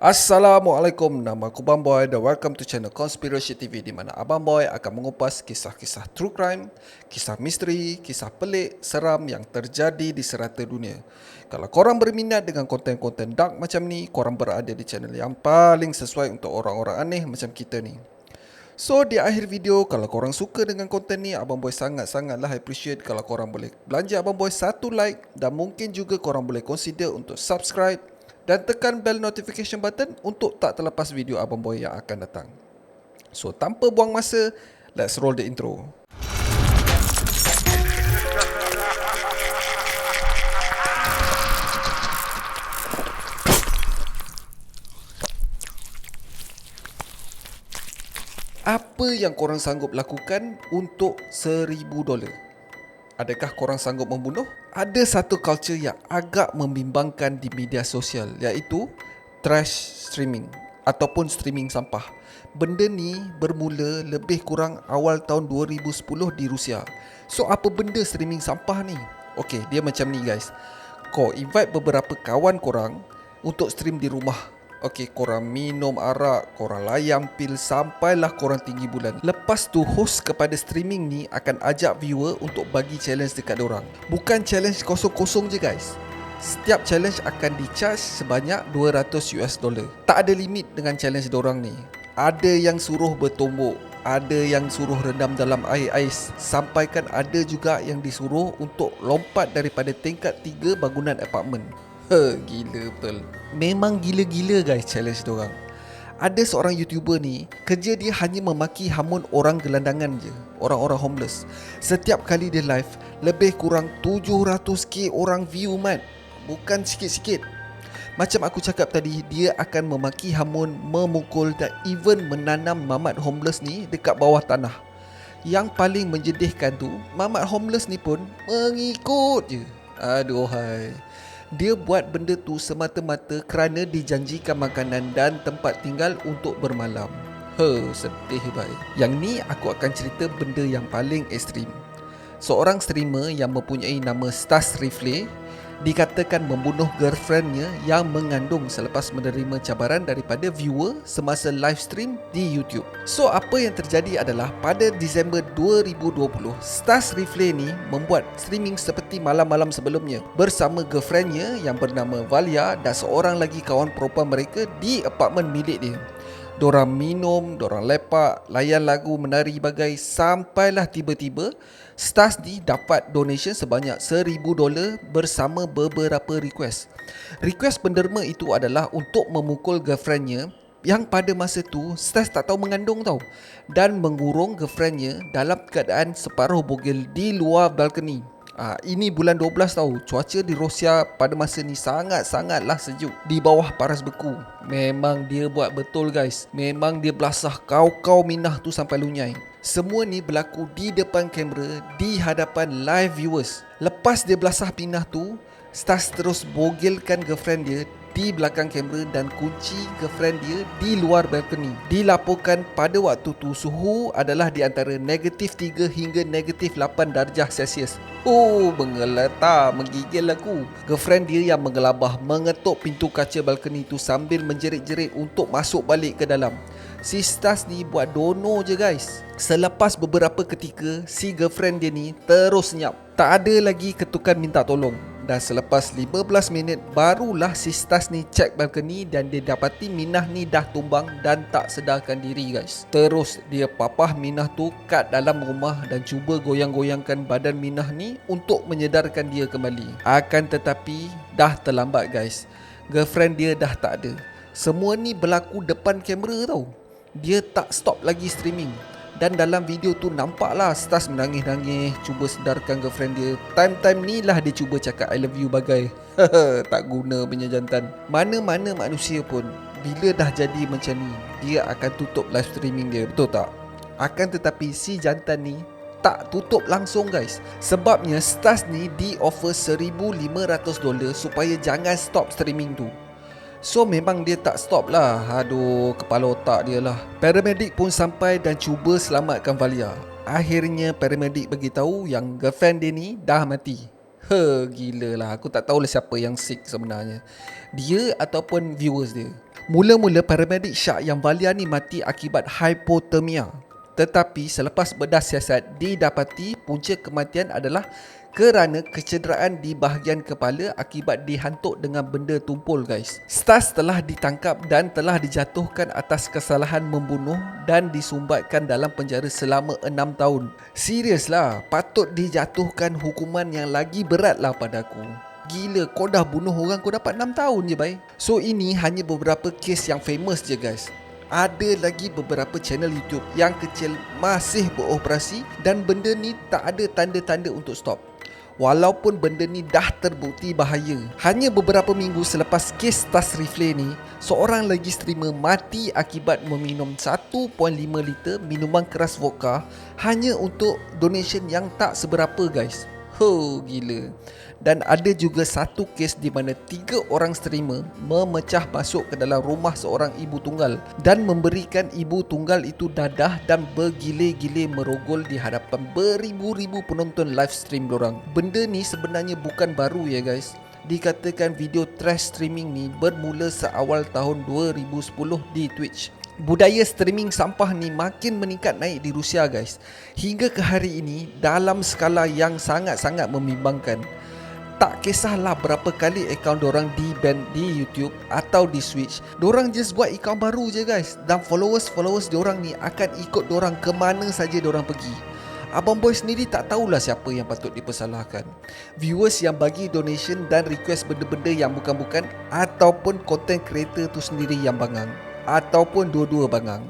Assalamualaikum, nama aku Abang Boy dan welcome to channel Conspiracy TV di mana Abang Boy akan mengupas kisah-kisah true crime, kisah misteri, kisah pelik, seram yang terjadi di serata dunia. Kalau korang berminat dengan konten-konten dark macam ni, korang berada di channel yang paling sesuai untuk orang-orang aneh macam kita ni. So di akhir video, kalau korang suka dengan konten ni, Abang Boy sangat-sangatlah appreciate kalau korang boleh belanja Abang Boy satu like dan mungkin juga korang boleh consider untuk subscribe dan tekan bell notification button untuk tak terlepas video Abang Boy yang akan datang. So tanpa buang masa, let's roll the intro. Apa yang korang sanggup lakukan untuk $1,000? Adakah korang sanggup membunuh? Ada satu culture yang agak membimbangkan di media sosial, iaitu trash streaming ataupun streaming sampah. Benda ni bermula lebih kurang awal tahun 2010 di Rusia. So apa benda streaming sampah ni? Okay, dia macam ni guys. Kau invite beberapa kawan korang untuk stream di rumah. Okey, korang minum arak, korang layam pil sampailah korang tinggi bulan. Lepas tu host kepada streaming ni akan ajak viewer untuk bagi challenge dekat dorang. Bukan challenge kosong-kosong je guys. Setiap challenge akan di-charge sebanyak $200. Tak ada limit dengan challenge dorang ni. Ada yang suruh bertumbuk, ada yang suruh rendam dalam air ais, sampaikan ada juga yang disuruh untuk lompat daripada tingkat 3 bangunan apartmen. Gila betul. Memang gila-gila guys challenge diorang. Ada seorang YouTuber ni, kerja dia hanya memaki hamun orang gelandangan je, orang-orang homeless. Setiap kali dia live, lebih kurang 700k orang view mat. Bukan sikit-sikit. Macam aku cakap tadi, dia akan memaki hamun, memukul dan even menanam mamat homeless ni dekat bawah tanah. Yang paling menjedihkan tu, mamat homeless ni pun mengikut je. Aduhai. Dia buat benda tu semata-mata kerana dijanjikan makanan dan tempat tinggal untuk bermalam. Sedih baik. Yang ni aku akan cerita benda yang paling ekstrim. Seorang streamer yang mempunyai nama Stas Rifle dikatakan membunuh girlfriendnya yang mengandung selepas menerima cabaran daripada viewer semasa live stream di YouTube. So apa yang terjadi adalah pada Disember 2020, Stas Rifle ni membuat streaming seperti malam-malam sebelumnya bersama girlfriendnya yang bernama Valia dan seorang lagi kawan perempuan mereka di apartmen milik dia. Dorang minum, dorang lepak, layan lagu, menari bagai sampailah tiba-tiba Stas ni dapat donation sebanyak $1,000 bersama beberapa request. Request penderma itu adalah untuk memukul girlfriendnya yang pada masa tu Stas tak tahu mengandung tau, dan mengurung girlfriendnya dalam keadaan separuh bogel di luar balkoni. Ini bulan 12 tau. Cuaca di Rusia pada masa ni sangat-sangatlah sejuk, di bawah paras beku. Memang dia buat betul guys. Memang dia belasah kau-kau minah tu sampai lunyai. Semua ni berlaku di depan kamera, di hadapan live viewers. Lepas dia belasah minah tu, Stas terus bogelkan girlfriend dia di belakang kamera dan kunci girlfriend dia di luar balkoni. Dilaporkan pada waktu tu suhu adalah di antara -3 hingga -8 darjah Celsius. Menggeletar, menggigil aku. Girlfriend dia yang menggelabah mengetuk pintu kaca balkoni tu sambil menjerit-jerit untuk masuk balik ke dalam. Si Stas ni buat dono je guys. Selepas beberapa ketika, si girlfriend dia ni terus senyap. Tak ada lagi ketukan minta tolong. Dan selepas 15 minit barulah si Stas ni cek balkoni dan dia dapati Minah ni dah tumbang dan tak sedarkan diri guys. Terus dia papah Minah tu kat dalam rumah dan cuba goyang-goyangkan badan Minah ni untuk menyedarkan dia kembali. Akan tetapi dah terlambat guys. Girlfriend dia dah tak ada. Semua ni berlaku depan kamera tau. Dia tak stop lagi streaming. Dan dalam video tu nampaklah Stas menangis-nangis cuba sedarkan girlfriend dia. Time-time ni lah dia cuba cakap I love you bagai. Tak guna punya jantan. Mana-mana manusia pun bila dah jadi macam ni, dia akan tutup live streaming dia, betul tak? Akan tetapi si jantan ni tak tutup langsung guys. Sebabnya Stas ni di offer $1,500 supaya jangan stop streaming tu. So memang dia tak stop lah. Kepala otak dia lah. Paramedic pun sampai dan cuba selamatkan Valia. Akhirnya paramedic beritahu yang girlfriend dia ni dah mati. Gila lah. Aku tak tahulah siapa yang sick sebenarnya, dia ataupun viewers dia. Mula-mula paramedik Shah yang Valia ni mati akibat hipotermia. Tetapi selepas bedah siasat, didapati punca kematian adalah kerana kecederaan di bahagian kepala akibat dihantuk dengan benda tumpul guys. Stas telah ditangkap dan telah dijatuhkan atas kesalahan membunuh dan disumbatkan dalam penjara selama 6 tahun. Serius lah, patut dijatuhkan hukuman yang lagi berat lah padaku. Gila, kau dah bunuh orang kau dapat 6 tahun je bai. So ini hanya beberapa kes yang famous je guys. Ada lagi beberapa channel YouTube yang kecil masih beroperasi dan benda ni tak ada tanda-tanda untuk stop. Walaupun benda ni dah terbukti bahaya. Hanya beberapa minggu selepas kes tas rifle ni, seorang lagi streamer mati akibat meminum 1.5 liter minuman keras vodka hanya untuk donation yang tak seberapa guys. Gila. Dan ada juga satu kes di mana 3 orang streamer memecah masuk ke dalam rumah seorang ibu tunggal dan memberikan ibu tunggal itu dadah dan bergile-gile merogol di hadapan beribu-ribu penonton live stream dorang. Benda ni sebenarnya bukan baru ya guys. Dikatakan video trash streaming ni bermula seawal tahun 2010 di Twitch. Budaya streaming sampah ni makin meningkat naik di Rusia guys. Hingga ke hari ini dalam skala yang sangat-sangat membimbangkan. Tak kisahlah berapa kali akaun dorang di-ban di YouTube atau di Switch, dorang just buat akaun baru je guys. Dan followers dorang ni akan ikut dorang ke mana saja dorang pergi. Abang Boy sendiri tak tahulah siapa yang patut dipersalahkan. Viewers yang bagi donation dan request benda-benda yang bukan-bukan, ataupun content creator tu sendiri yang bangang, ataupun dua-dua bangang.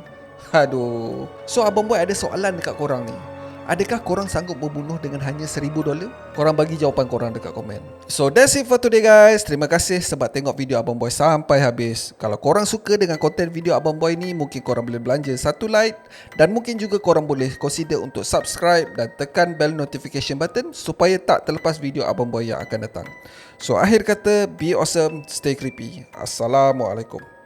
Aduh. So Abang Boy ada soalan dekat korang ni. Adakah korang sanggup membunuh dengan hanya $1,000? Korang bagi jawapan korang dekat komen. So that's it for today guys. Terima kasih sebab tengok video Abang Boy sampai habis. Kalau korang suka dengan konten video Abang Boy ni, mungkin korang boleh belanja satu like. Dan mungkin juga korang boleh consider untuk subscribe dan tekan bell notification button supaya tak terlepas video Abang Boy yang akan datang. So akhir kata, be awesome, stay creepy. Assalamualaikum.